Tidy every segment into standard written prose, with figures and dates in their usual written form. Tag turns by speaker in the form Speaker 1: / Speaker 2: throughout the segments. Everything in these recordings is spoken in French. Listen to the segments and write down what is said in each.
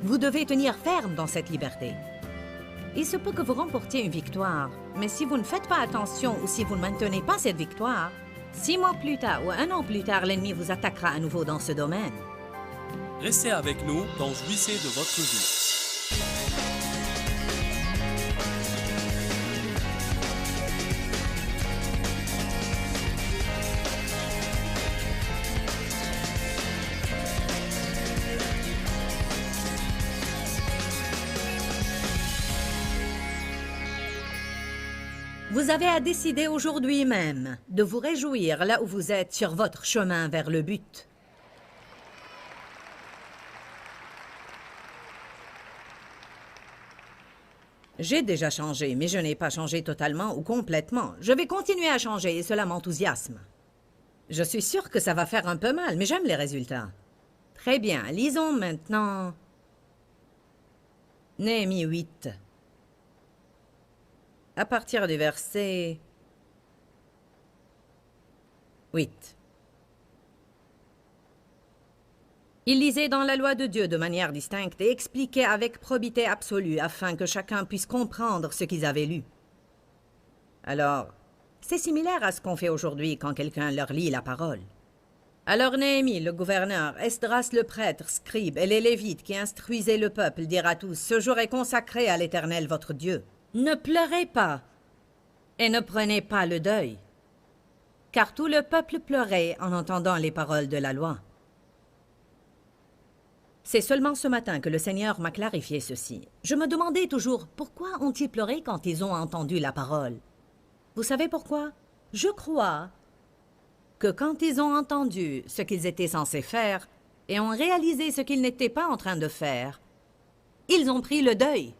Speaker 1: Vous devez tenir ferme dans cette liberté. Il se peut que vous remportiez une victoire, mais si vous ne faites pas attention ou si vous ne maintenez pas cette victoire, 6 mois plus tard ou 1 an plus tard, l'ennemi vous attaquera à nouveau dans ce domaine.
Speaker 2: Restez avec nous dans Jouissez de votre vie.
Speaker 1: Vous avez à décider aujourd'hui même de vous réjouir là où vous êtes sur votre chemin vers le but. J'ai déjà changé, mais je n'ai pas changé totalement ou complètement. Je vais continuer à changer et cela m'enthousiasme. Je suis sûre que ça va faire un peu mal, mais j'aime les résultats. Très bien, lisons maintenant Néhémie 8. À partir du verset 8. Il lisait dans la loi de Dieu de manière distincte et expliquait avec probité absolue afin que chacun puisse comprendre ce qu'ils avaient lu. Alors, c'est similaire à ce qu'on fait aujourd'hui quand quelqu'un leur lit la parole. Alors Néhémie, le gouverneur, Esdras le prêtre, scribe et les Lévites qui instruisaient le peuple dirent à tous, « Ce jour est consacré à l'Éternel votre Dieu. Ne pleurez pas et ne prenez pas le deuil. » Car tout le peuple pleurait en entendant les paroles de la loi. C'est seulement ce matin que le Seigneur m'a clarifié ceci. Je me demandais toujours, pourquoi ont-ils pleuré quand ils ont entendu la parole? Vous savez pourquoi? Je crois que quand ils ont entendu ce qu'ils étaient censés faire et ont réalisé ce qu'ils n'étaient pas en train de faire, ils ont pris le deuil.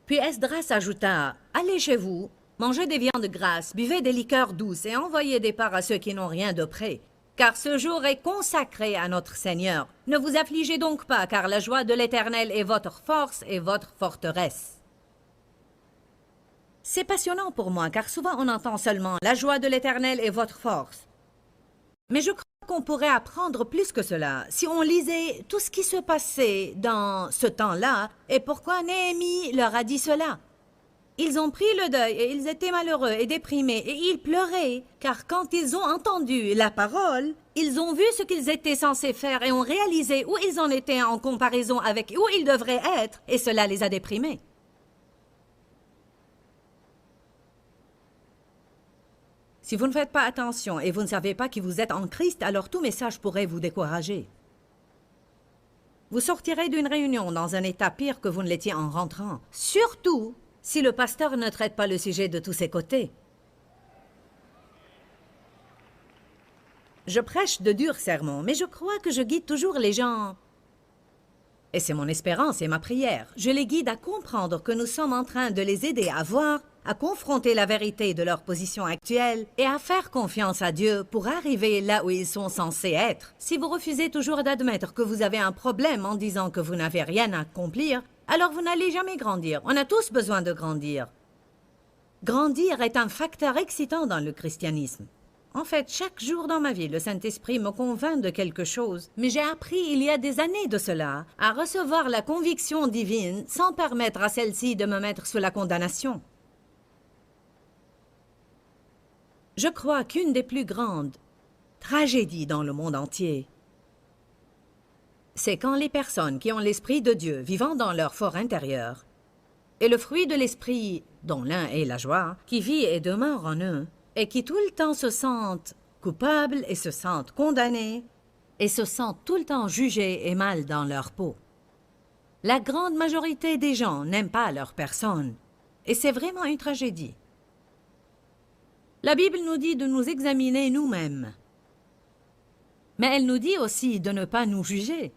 Speaker 1: Puis Esdras ajouta, « Allez chez vous, mangez des viandes grasses, buvez des liqueurs douces et envoyez des parts à ceux qui n'ont rien de près. Car ce jour est consacré à notre Seigneur. Ne vous affligez donc pas, car la joie de l'Éternel est votre force et votre forteresse. » C'est passionnant pour moi, car souvent on entend seulement « La joie de l'Éternel est votre force ». Mais je crois qu'on pourrait apprendre plus que cela si on lisait tout ce qui se passait dans ce temps-là et pourquoi Néhémie leur a dit cela. Ils ont pris le deuil et ils étaient malheureux et déprimés et ils pleuraient, car quand ils ont entendu la parole, ils ont vu ce qu'ils étaient censés faire et ont réalisé où ils en étaient en comparaison avec où ils devraient être, et cela les a déprimés. Si vous ne faites pas attention et vous ne savez pas qui vous êtes en Christ, alors tout message pourrait vous décourager. Vous sortirez d'une réunion dans un état pire que vous ne l'étiez en rentrant, surtout si le pasteur ne traite pas le sujet de tous ses côtés. Je prêche de durs sermons, mais je crois que je guide toujours les gens. Et c'est mon espérance et ma prière. Je les guide à comprendre que nous sommes en train de les aider à voir, à confronter la vérité de leur position actuelle et à faire confiance à Dieu pour arriver là où ils sont censés être. Si vous refusez toujours d'admettre que vous avez un problème en disant que vous n'avez rien à accomplir, alors vous n'allez jamais grandir. On a tous besoin de grandir. Grandir est un facteur excitant dans le christianisme. En fait, chaque jour dans ma vie, le Saint-Esprit me convainc de quelque chose. Mais j'ai appris il y a des années de cela à recevoir la conviction divine sans permettre à celle-ci de me mettre sous la condamnation. Je crois qu'une des plus grandes tragédies dans le monde entier, c'est quand les personnes qui ont l'Esprit de Dieu vivant dans leur fort intérieur, et le fruit de l'Esprit, dont l'un est la joie, qui vit et demeure en eux, et qui tout le temps se sentent coupables et se sentent condamnés, et se sentent tout le temps jugés et mal dans leur peau. La grande majorité des gens n'aiment pas leur personne, et c'est vraiment une tragédie. La Bible nous dit de nous examiner nous-mêmes, mais elle nous dit aussi de ne pas nous juger.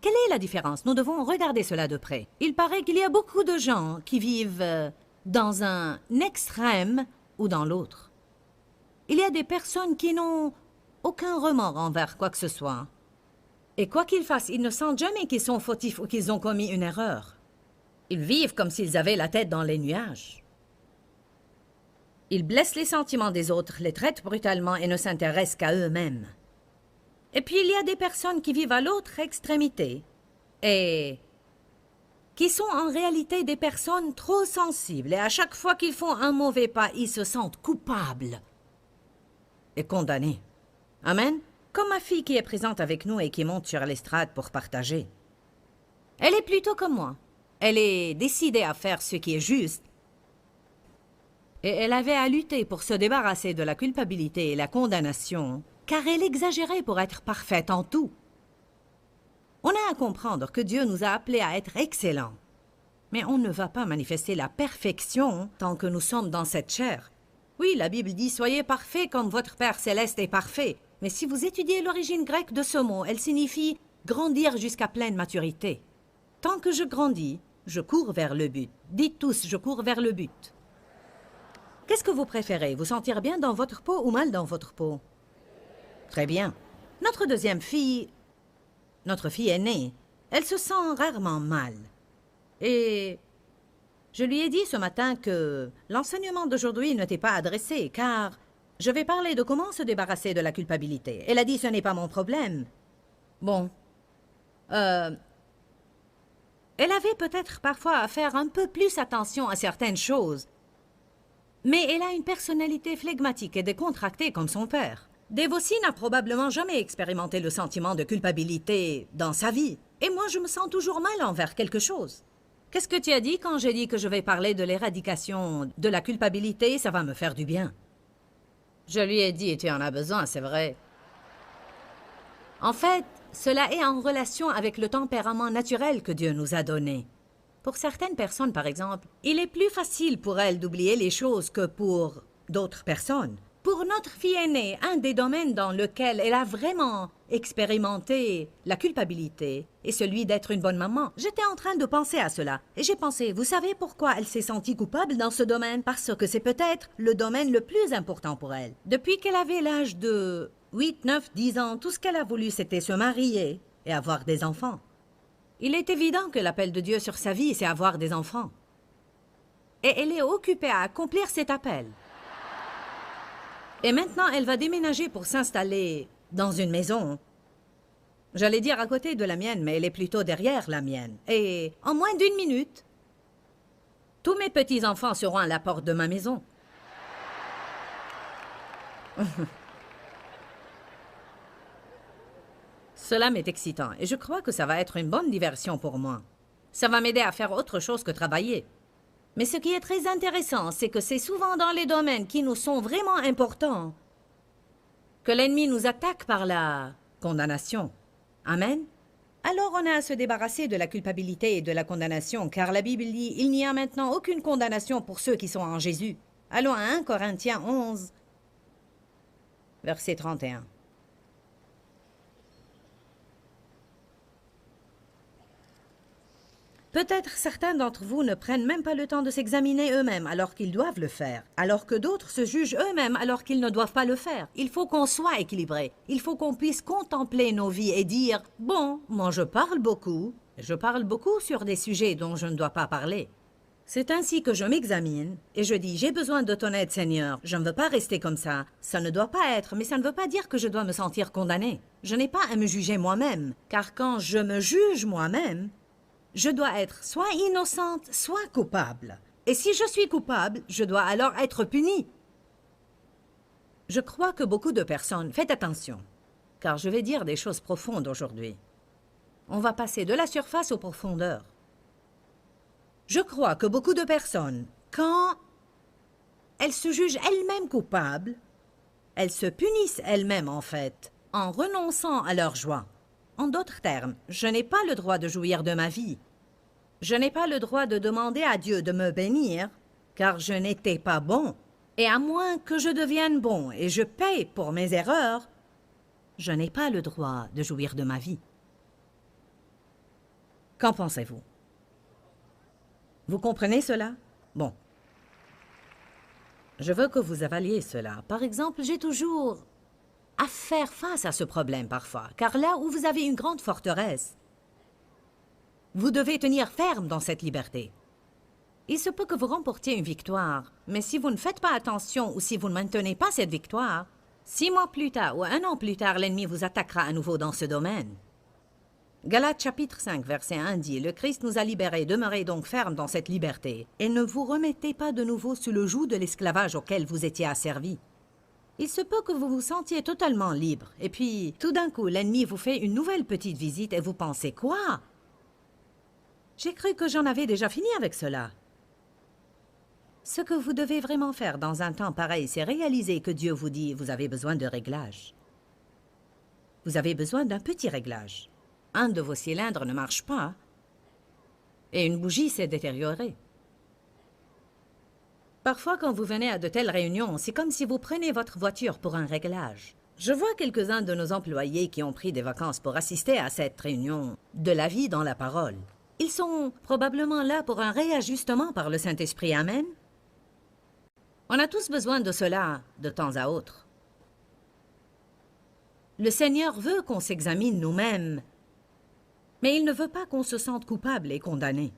Speaker 1: Quelle est la différence? Nous devons regarder cela de près. Il paraît qu'il y a beaucoup de gens qui vivent dans un extrême ou dans l'autre. Il y a des personnes qui n'ont aucun remords envers quoi que ce soit. Et quoi qu'ils fassent, ils ne sentent jamais qu'ils sont fautifs ou qu'ils ont commis une erreur. Ils vivent comme s'ils avaient la tête dans les nuages. Ils blessent les sentiments des autres, les traitent brutalement et ne s'intéressent qu'à eux-mêmes. Et puis il y a des personnes qui vivent à l'autre extrémité et qui sont en réalité des personnes trop sensibles. Et à chaque fois qu'ils font un mauvais pas, ils se sentent coupables et condamnés. Amen. Comme ma fille qui est présente avec nous et qui monte sur l'estrade pour partager. Elle est plutôt comme moi. Elle est décidée à faire ce qui est juste. Et elle avait à lutter pour se débarrasser de la culpabilité et la condamnation, car elle exagérait pour être parfaite en tout. On a à comprendre que Dieu nous a appelés à être excellents. Mais on ne va pas manifester la perfection tant que nous sommes dans cette chair. Oui, la Bible dit « Soyez parfaits comme votre Père céleste est parfait ». Mais si vous étudiez l'origine grecque de ce mot, elle signifie « grandir jusqu'à pleine maturité ». Tant que je grandis, je cours vers le but. Dites tous « je cours vers le but ». Qu'est-ce que vous préférez? Vous sentir bien dans votre peau ou mal dans votre peau? Très bien. Notre deuxième fille, notre fille aînée, elle se sent rarement mal. Et je lui ai dit ce matin que l'enseignement d'aujourd'hui n'était pas adressé, car je vais parler de comment se débarrasser de la culpabilité. Elle a dit « ce n'est pas mon problème ». Bon. Elle avait peut-être parfois à faire un peu plus attention à certaines choses. Mais elle a une personnalité flegmatique et décontractée comme son père. Devosi n'a probablement jamais expérimenté le sentiment de culpabilité dans sa vie. Et moi, je me sens toujours mal envers quelque chose. Qu'est-ce que tu as dit quand j'ai dit que je vais parler de l'éradication de la culpabilité? Ça va me faire du bien. Je lui ai dit, tu en as besoin, c'est vrai. En fait, cela est en relation avec le tempérament naturel que Dieu nous a donné. Pour certaines personnes, par exemple, il est plus facile pour elles d'oublier les choses que pour d'autres personnes. Pour notre fille aînée, un des domaines dans lequel elle a vraiment expérimenté la culpabilité est celui d'être une bonne maman. J'étais en train de penser à cela et j'ai pensé, vous savez pourquoi elle s'est sentie coupable dans ce domaine? Parce que c'est peut-être le domaine le plus important pour elle. Depuis qu'elle avait l'âge de 8, 9, 10 ans, tout ce qu'elle a voulu, c'était se marier et avoir des enfants. Il est évident que l'appel de Dieu sur sa vie, c'est avoir des enfants. Et elle est occupée à accomplir cet appel. Et maintenant, elle va déménager pour s'installer dans une maison. J'allais dire à côté de la mienne, mais elle est plutôt derrière la mienne. Et en moins d'1 minute, tous mes petits-enfants seront à la porte de ma maison. Cela m'est excitant et je crois que ça va être une bonne diversion pour moi. Ça va m'aider à faire autre chose que travailler. Mais ce qui est très intéressant, c'est que c'est souvent dans les domaines qui nous sont vraiment importants que l'ennemi nous attaque par la condamnation. Amen. Alors on a à se débarrasser de la culpabilité et de la condamnation, car la Bible dit « Il n'y a maintenant aucune condamnation pour ceux qui sont en Jésus ». Allons à 1 Corinthiens 11, verset 31. Peut-être certains d'entre vous ne prennent même pas le temps de s'examiner eux-mêmes alors qu'ils doivent le faire, alors que d'autres se jugent eux-mêmes alors qu'ils ne doivent pas le faire. Il faut qu'on soit équilibré. Il faut qu'on puisse contempler nos vies et dire « Bon, moi je parle beaucoup sur des sujets dont je ne dois pas parler. » C'est ainsi que je m'examine et je dis « J'ai besoin de ton aide, Seigneur. Je ne veux pas rester comme ça. Ça ne doit pas être, mais ça ne veut pas dire que je dois me sentir condamné. Je n'ai pas à me juger moi-même, car quand je me juge moi-même, je dois être soit innocente, soit coupable. Et si je suis coupable, je dois alors être punie. Je crois que beaucoup de personnes, faites attention, car je vais dire des choses profondes aujourd'hui. On va passer de la surface aux profondeurs. Je crois que beaucoup de personnes, quand elles se jugent elles-mêmes coupables, elles se punissent elles-mêmes en fait, en renonçant à leur joie. En d'autres termes, je n'ai pas le droit de jouir de ma vie. Je n'ai pas le droit de demander à Dieu de me bénir, car je n'étais pas bon. Et à moins que je devienne bon et je paye pour mes erreurs, je n'ai pas le droit de jouir de ma vie. Qu'en pensez-vous? Vous comprenez cela? Bon. Je veux que vous avaliez cela. Par exemple, j'ai toujours à faire face à ce problème parfois, car là où vous avez une grande forteresse, vous devez tenir ferme dans cette liberté. Il se peut que vous remportiez une victoire, mais si vous ne faites pas attention ou si vous ne maintenez pas cette victoire, 6 mois plus tard ou 1 an plus tard, l'ennemi vous attaquera à nouveau dans ce domaine. Galates chapitre 5, verset 1 dit « Le Christ nous a libérés, demeurez donc fermes dans cette liberté, et ne vous remettez pas de nouveau sous le joug de l'esclavage auquel vous étiez asservis. » Il se peut que vous vous sentiez totalement libre, et puis, tout d'un coup, l'ennemi vous fait une nouvelle petite visite et vous pensez « Quoi? J'ai cru que j'en avais déjà fini avec cela. » Ce que vous devez vraiment faire dans un temps pareil, c'est réaliser que Dieu vous dit « Vous avez besoin de réglage. » Vous avez besoin d'un petit réglage. Un de vos cylindres ne marche pas, et une bougie s'est détériorée. Parfois, quand vous venez à de telles réunions, c'est comme si vous preniez votre voiture pour un réglage. Je vois quelques-uns de nos employés qui ont pris des vacances pour assister à cette réunion de la vie dans la parole. Ils sont probablement là pour un réajustement par le Saint-Esprit. Amen. On a tous besoin de cela de temps à autre. Le Seigneur veut qu'on s'examine nous-mêmes, mais il ne veut pas qu'on se sente coupable et condamné.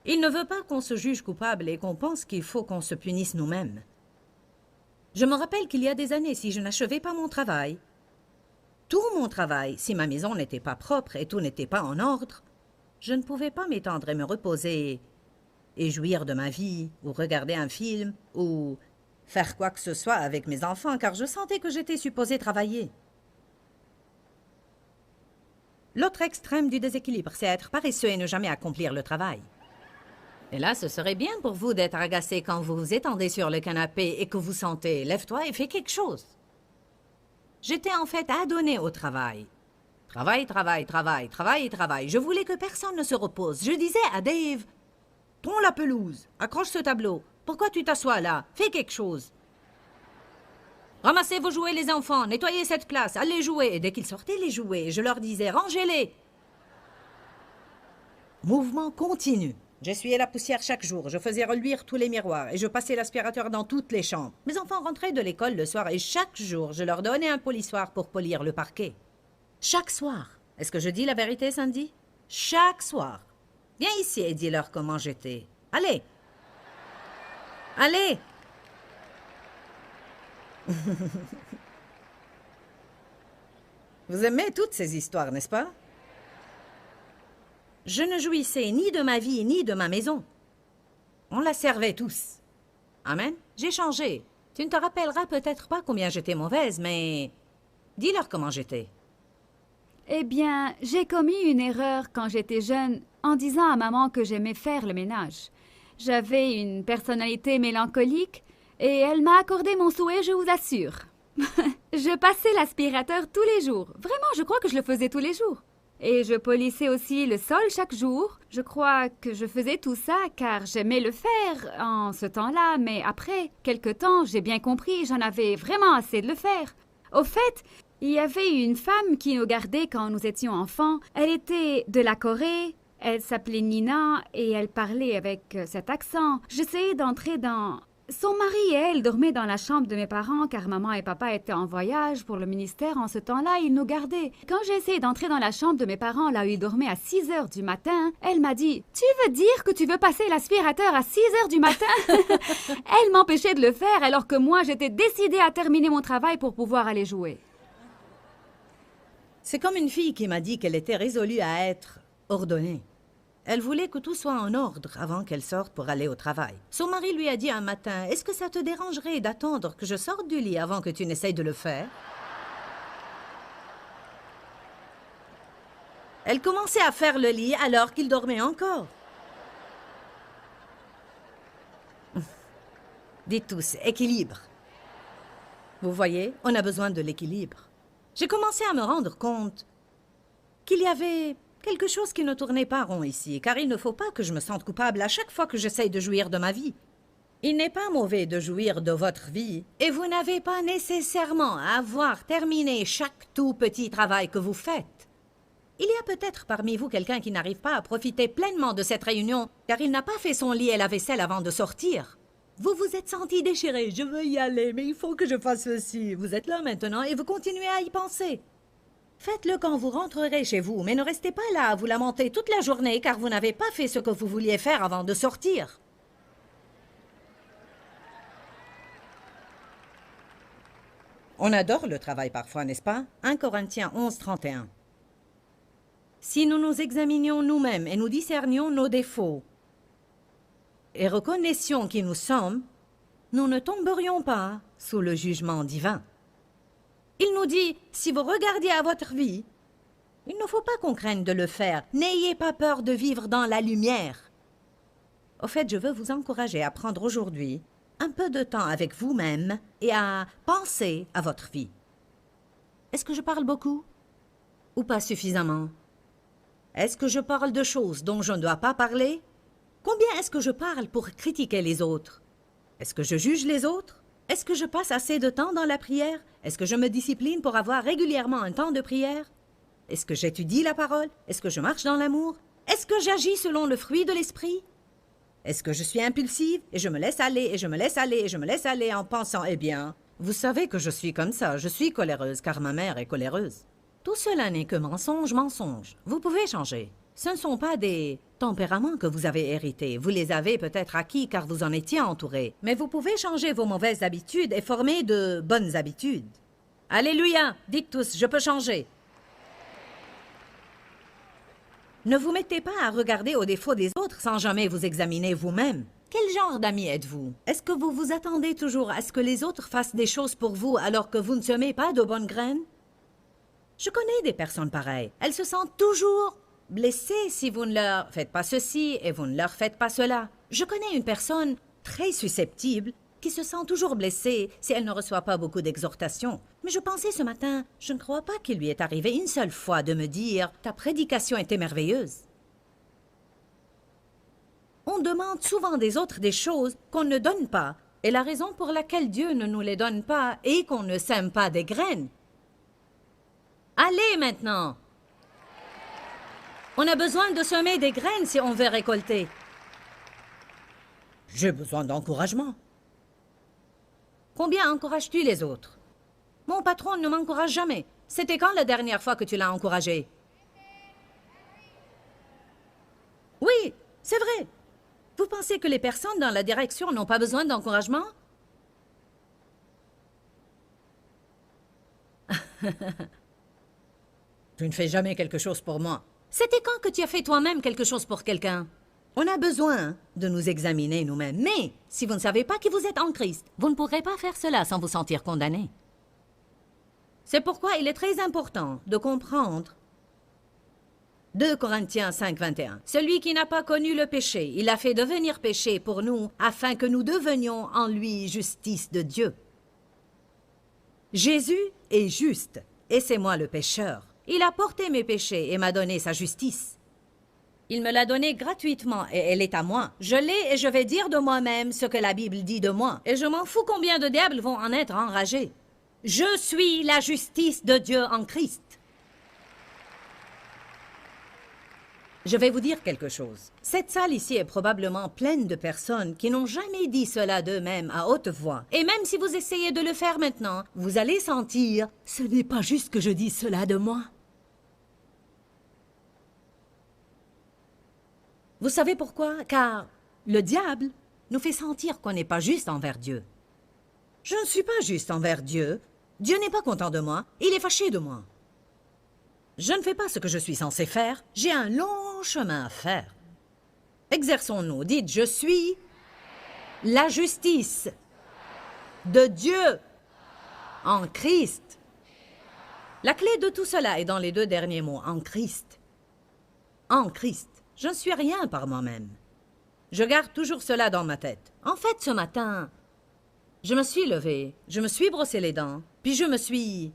Speaker 1: Il ne veut pas qu'on se juge coupable et qu'on pense qu'il faut qu'on se punisse nous-mêmes. Je me rappelle qu'il y a des années, si je n'achevais pas mon travail, tout mon travail, si ma maison n'était pas propre et tout n'était pas en ordre, je ne pouvais pas m'étendre et me reposer et jouir de ma vie, ou regarder un film, ou faire quoi que ce soit avec mes enfants, car je sentais que j'étais supposée travailler. L'autre extrême du déséquilibre, c'est être paresseux et ne jamais accomplir le travail. Et là, ce serait bien pour vous d'être agacé quand vous vous étendez sur le canapé et que vous sentez « Lève-toi et fais quelque chose ». J'étais en fait adonnée au travail. Travail, travail, travail, travail, travail. Je voulais que personne ne se repose. Je disais à Dave « Tond la pelouse, accroche ce tableau. Pourquoi tu t'assois là? Fais quelque chose. Ramassez vos jouets les enfants, nettoyez cette place, allez jouer. » Et dès qu'ils sortaient les jouets, je leur disais « Rangez-les ». Mouvement continu. J'essuyais la poussière chaque jour, je faisais reluire tous les miroirs et je passais l'aspirateur dans toutes les chambres. Mes enfants rentraient de l'école le soir et chaque jour, je leur donnais un polissoir pour polir le parquet. Chaque soir. Est-ce que je dis la vérité, Sandy? Chaque soir. Viens ici et dis-leur comment j'étais. Allez. Allez. Vous aimez toutes ces histoires, n'est-ce pas? Je ne jouissais ni de ma vie, ni de ma maison. On la servait tous. Amen. J'ai changé. Tu ne te rappelleras peut-être pas combien j'étais mauvaise, mais dis-leur comment j'étais.
Speaker 3: Eh bien, j'ai commis une erreur quand j'étais jeune en disant à maman que j'aimais faire le ménage. J'avais une personnalité mélancolique et elle m'a accordé mon souhait, je vous assure. Je passais l'aspirateur tous les jours. Vraiment, je crois que je le faisais tous les jours. Et je polissais aussi le sol chaque jour. Je crois que je faisais tout ça car j'aimais le faire en ce temps-là, mais après quelque temps, j'ai bien compris, j'en avais vraiment assez de le faire. Au fait, il y avait une femme qui nous gardait quand nous étions enfants. Elle était de la Corée, elle s'appelait Nina et elle parlait avec cet accent. J'essayais d'entrer dans... Son mari et elle dormaient dans la chambre de mes parents car maman et papa étaient en voyage pour le ministère en ce temps-là, ils nous gardaient. Quand j'ai essayé d'entrer dans la chambre de mes parents là où ils dormaient à 6 heures du matin, elle m'a dit « Tu veux dire que tu veux passer l'aspirateur à 6 heures du matin ?» Elle m'empêchait de le faire alors que moi j'étais décidée à terminer mon travail pour pouvoir aller jouer.
Speaker 1: C'est comme une fille qui m'a dit qu'elle était résolue à être ordonnée. Elle voulait que tout soit en ordre avant qu'elle sorte pour aller au travail. Son mari lui a dit un matin, « Est-ce que ça te dérangerait d'attendre que je sorte du lit avant que tu n'essayes de le faire? » Elle commençait à faire le lit alors qu'il dormait encore. Dites tous, équilibre. Vous voyez, on a besoin de l'équilibre. J'ai commencé à me rendre compte qu'il y avait quelque chose qui ne tournait pas rond ici, car il ne faut pas que je me sente coupable à chaque fois que j'essaye de jouir de ma vie. Il n'est pas mauvais de jouir de votre vie, et vous n'avez pas nécessairement à avoir terminé chaque tout petit travail que vous faites. Il y a peut-être parmi vous quelqu'un qui n'arrive pas à profiter pleinement de cette réunion, car il n'a pas fait son lit et la vaisselle avant de sortir. Vous vous êtes senti déchiré, je veux y aller, mais il faut que je fasse ceci. Vous êtes là maintenant et vous continuez à y penser. Faites-le quand vous rentrerez chez vous, mais ne restez pas là à vous lamenter toute la journée car vous n'avez pas fait ce que vous vouliez faire avant de sortir. On adore le travail parfois, n'est-ce pas? 1 Corinthiens 11, 31. Si nous nous examinions nous-mêmes et nous discernions nos défauts et reconnaissions qui nous sommes, nous ne tomberions pas sous le jugement divin. Il nous dit, si vous regardiez à votre vie, il ne faut pas qu'on craigne de le faire. N'ayez pas peur de vivre dans la lumière. Au fait, je veux vous encourager à prendre aujourd'hui un peu de temps avec vous-même et à penser à votre vie. Est-ce que je parle beaucoup? Ou pas suffisamment? Est-ce que je parle de choses dont je ne dois pas parler? Combien est-ce que je parle pour critiquer les autres? Est-ce que je juge les autres? Est-ce que je passe assez de temps dans la prière? Est-ce que je me discipline pour avoir régulièrement un temps de prière? Est-ce que j'étudie la parole? Est-ce que je marche dans l'amour? Est-ce que j'agis selon le fruit de l'esprit? Est-ce que je suis impulsive et je me laisse aller et je me laisse aller et je me laisse aller en pensant, eh bien, vous savez que je suis comme ça, je suis coléreuse car ma mère est coléreuse. Tout cela n'est que mensonge, mensonge. Vous pouvez changer. Ce ne sont pas des tempéraments que vous avez hérités. Vous les avez peut-être acquis car vous en étiez entouré. Mais vous pouvez changer vos mauvaises habitudes et former de bonnes habitudes. Alléluia! Dites tous, je peux changer. Ne vous mettez pas à regarder aux défauts des autres sans jamais vous examiner vous-même. Quel genre d'ami êtes-vous? Est-ce que vous vous attendez toujours à ce que les autres fassent des choses pour vous alors que vous ne semez pas de bonnes graines? Je connais des personnes pareilles. Elles se sentent toujours blessées si vous ne leur faites pas ceci et vous ne leur faites pas cela. Je connais une personne très susceptible qui se sent toujours blessée si elle ne reçoit pas beaucoup d'exhortations. Mais je pensais ce matin, je ne crois pas qu'il lui est arrivé une seule fois de me dire « Ta prédication était merveilleuse ». On demande souvent des autres des choses qu'on ne donne pas, et la raison pour laquelle Dieu ne nous les donne pas est qu'on ne sème pas des graines. Allez maintenant! On a besoin de semer des graines si on veut récolter. J'ai besoin d'encouragement. Combien encourages-tu les autres? Mon patron ne m'encourage jamais. C'était quand la dernière fois que tu l'as encouragé? Oui, c'est vrai. Vous pensez que les personnes dans la direction n'ont pas besoin d'encouragement? Tu ne fais jamais quelque chose pour moi. C'était quand que tu as fait toi-même quelque chose pour quelqu'un? On a besoin de nous examiner nous-mêmes. Mais si vous ne savez pas qui vous êtes en Christ, vous ne pourrez pas faire cela sans vous sentir condamné. C'est pourquoi il est très important de comprendre 2 Corinthiens 5, 21. Celui qui n'a pas connu le péché, il a fait devenir péché pour nous, afin que nous devenions en lui justice de Dieu. Jésus est juste, et c'est moi le pécheur. Il a porté mes péchés et m'a donné sa justice. Il me l'a donnée gratuitement et elle est à moi. Je l'ai et je vais dire de moi-même ce que la Bible dit de moi. Et je m'en fous combien de diables vont en être enragés. Je suis la justice de Dieu en Christ. Je vais vous dire quelque chose. Cette salle ici est probablement pleine de personnes qui n'ont jamais dit cela d'eux-mêmes à haute voix. Et même si vous essayez de le faire maintenant, vous allez sentir « Ce n'est pas juste que je dise cela de moi ». Vous savez pourquoi? Car le diable nous fait sentir qu'on n'est pas juste envers Dieu. Je ne suis pas juste envers Dieu. Dieu n'est pas content de moi. Il est fâché de moi. Je ne fais pas ce que je suis censé faire. J'ai un long chemin à faire. Exerçons-nous. Dites, je suis la justice de Dieu en Christ. La clé de tout cela est dans les 2 derniers mots, en Christ. En Christ. Je ne suis rien par moi-même. Je garde toujours cela dans ma tête. En fait, ce matin, je me suis levée, je me suis brossé les dents, puis je me suis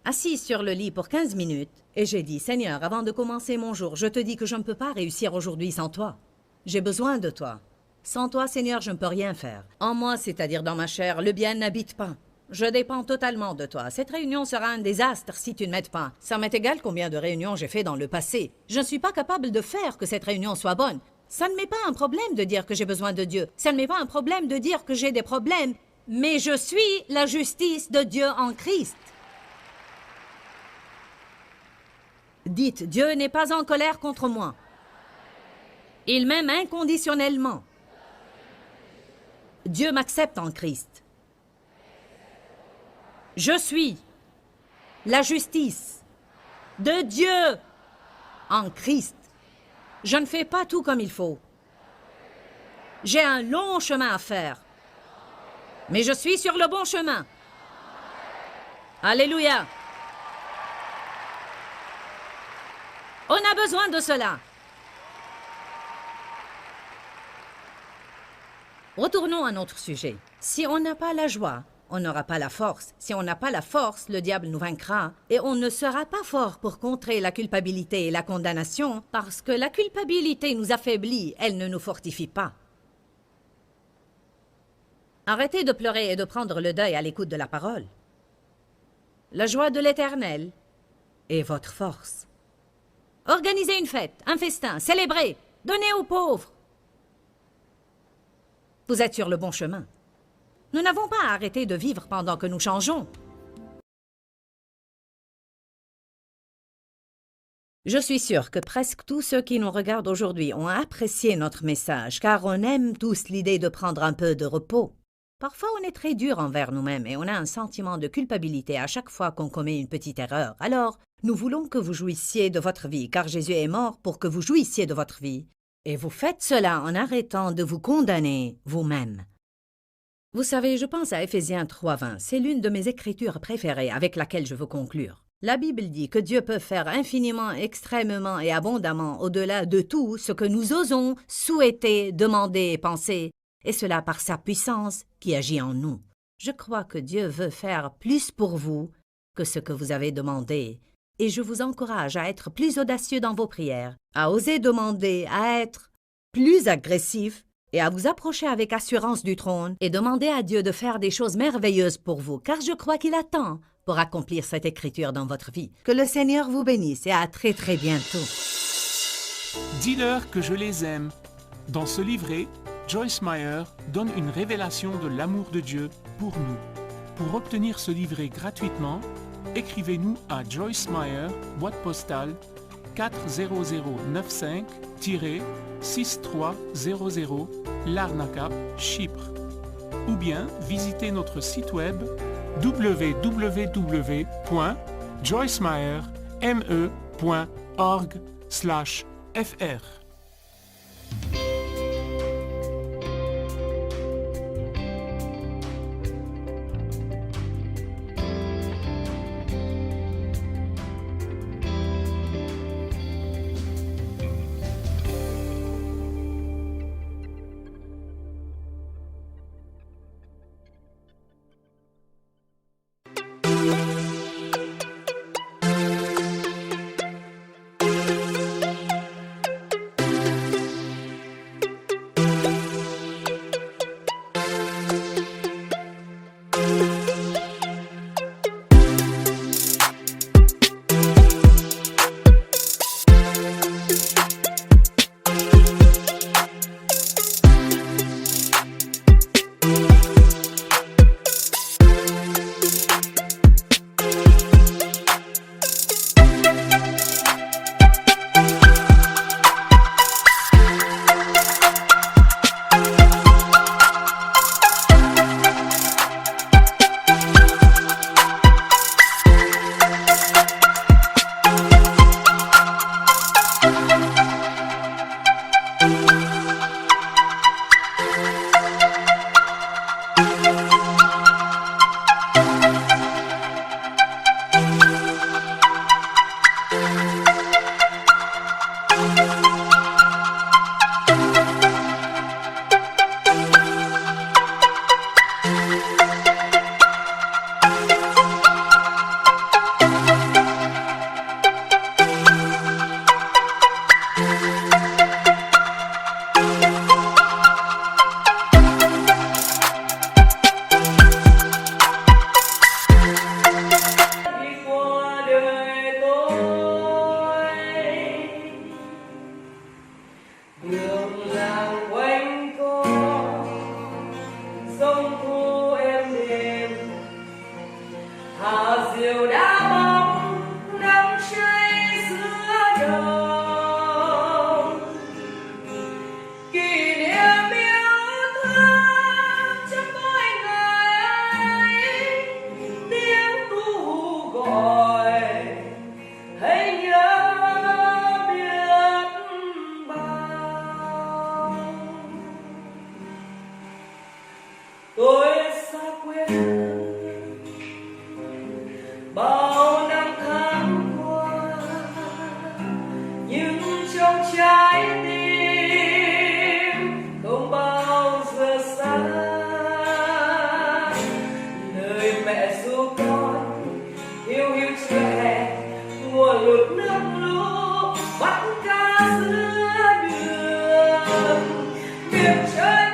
Speaker 1: assise sur le lit pour 15 minutes et j'ai dit, Seigneur, avant de commencer mon jour, je te dis que je ne peux pas réussir aujourd'hui sans toi. J'ai besoin de toi. Sans toi, Seigneur, je ne peux rien faire. En moi, c'est-à-dire dans ma chair, le bien n'habite pas. Je dépends totalement de toi. Cette réunion sera un désastre si tu ne m'aides pas. Ça m'est égal combien de réunions j'ai fait dans le passé. Je ne suis pas capable de faire que cette réunion soit bonne. Ça ne m'est pas un problème de dire que j'ai besoin de Dieu. Ça ne m'est pas un problème de dire que j'ai des problèmes. Mais je suis la justice de Dieu en Christ. Dites, Dieu n'est pas en colère contre moi. Il m'aime inconditionnellement. Dieu m'accepte en Christ. Je suis la justice de Dieu en Christ. Je ne fais pas tout comme il faut. J'ai un long chemin à faire. Mais je suis sur le bon chemin. Alléluia. On a besoin de cela. Retournons à notre sujet. Si on n'a pas la joie, on n'aura pas la force. Si on n'a pas la force, le diable nous vaincra. Et on ne sera pas fort pour contrer la culpabilité et la condamnation, parce que la culpabilité nous affaiblit, elle ne nous fortifie pas. Arrêtez de pleurer et de prendre le deuil à l'écoute de la parole. La joie de l'Éternel est votre force. Organisez une fête, un festin, célébrez, donnez aux pauvres. Vous êtes sur le bon chemin. Nous n'avons pas arrêté de vivre pendant que nous changeons. Je suis sûre que presque tous ceux qui nous regardent aujourd'hui ont apprécié notre message, car on aime tous l'idée de prendre un peu de repos. Parfois, on est très dur envers nous-mêmes et on a un sentiment de culpabilité à chaque fois qu'on commet une petite erreur. Alors, nous voulons que vous jouissiez de votre vie, car Jésus est mort pour que vous jouissiez de votre vie. Et vous faites cela en arrêtant de vous condamner vous-même. Vous savez, je pense à Éphésiens 3:20. C'est l'une de mes écritures préférées avec laquelle je veux conclure. La Bible dit que Dieu peut faire infiniment, extrêmement et abondamment au-delà de tout ce que nous osons souhaiter, demander et penser, et cela par sa puissance qui agit en nous. Je crois que Dieu veut faire plus pour vous que ce que vous avez demandé, et je vous encourage à être plus audacieux dans vos prières, à oser demander, à être plus agressif et à vous approcher avec assurance du trône et demander à Dieu de faire des choses merveilleuses pour vous, car je crois qu'il attend pour accomplir cette écriture dans votre vie. Que le Seigneur vous bénisse et à très très bientôt.
Speaker 4: Dis-leur que je les aime. Dans ce livret, Joyce Meyer donne une révélation de l'amour de Dieu pour nous. Pour obtenir ce livret gratuitement, écrivez-nous à Joyce Meyer, boîte postale 40095-6300, Larnaca, Chypre. Ou bien visitez notre site web www.joycemeyer.org/fr.
Speaker 5: Tiếng tôi xa quê hương bao năm tháng qua, nhưng trong trái tim không bao giờ xa. Lời mẹ ru con hiu hiu trẻ, mùa lụt nước lũ bắt cá giữa đường, biển trời